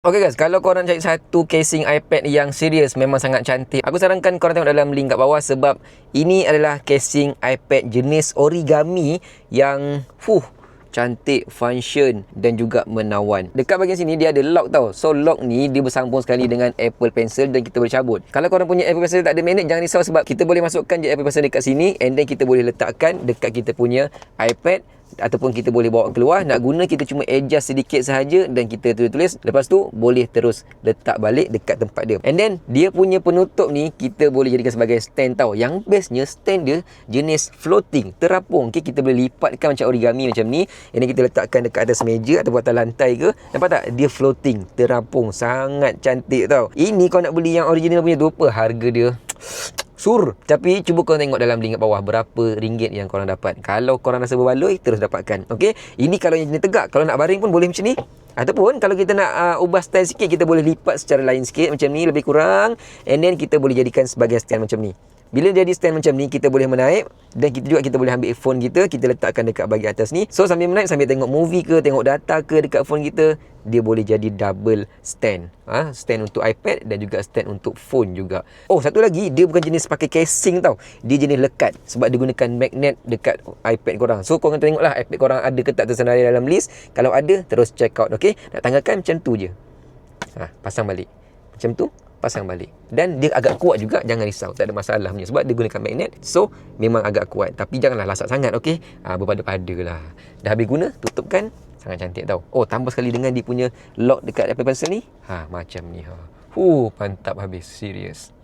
Okay guys, kalau korang cari satu casing iPad yang serius, memang sangat cantik, aku sarankan korang tengok dalam link kat bawah, sebab ini adalah casing iPad jenis origami yang cantik, function dan juga menawan. Dekat bahagian sini dia ada lock tau. So lock ni dia bersambung sekali dengan Apple Pencil dan kita boleh cabut. Kalau korang punya Apple Pencil tak ada magnet, jangan risau, sebab kita boleh masukkan je Apple Pencil dekat sini, and then kita boleh letakkan dekat kita punya iPad, ataupun kita boleh bawa keluar. Nak guna kita cuma adjust sedikit sahaja dan kita tulis, lepas tu boleh terus letak balik dekat tempat dia. And then dia punya penutup ni kita boleh jadikan sebagai stand tau. Yang bestnya stand dia jenis floating, terapung. Okay, kita boleh lipatkan macam origami macam ni, and then kita letakkan dekat atas meja atau atas lantai ke. Nampak tak? Dia floating, terapung, sangat cantik tau. Ini kau nak beli yang original punya tu apa? Harga dia tapi cuba korang tengok dalam link kat bawah berapa ringgit yang korang dapat. Kalau korang rasa berbaloi, terus dapatkan. Okey, ini kalau yang jenis tegak. Kalau nak baring pun boleh macam ni. Ataupun kalau kita nak ubah style sikit, kita boleh lipat secara lain sikit macam ni, lebih kurang, and then kita boleh jadikan sebagai stand macam ni. Bila jadi stand macam ni, kita boleh menaip, dan kita boleh ambil phone kita letakkan dekat bahagian atas ni. So sambil menaip, sambil tengok movie ke, tengok data ke dekat phone kita, dia boleh jadi double stand. Stand untuk iPad dan juga stand untuk phone juga. Oh, satu lagi, dia bukan jenis pakai casing tau. Dia jenis lekat, sebab dia gunakan magnet dekat iPad korang. So korang tengoklah iPad korang ada ke tak tersenarai dalam list. Kalau ada, terus check out. Okay, nak tanggalkan macam tu je. Pasang balik macam tu, pasang balik. Dan dia agak kuat juga, jangan risau, tak ada masalah punya, sebab dia gunakan magnet. So memang agak kuat, tapi janganlah lasak sangat. Okey, berpada-pada lah. Dah habis guna, tutupkan. Sangat cantik tau. Oh, tambah sekali dengan dia punya lock dekat Apple Pencil ni. Macam ni. Mantap habis, serius.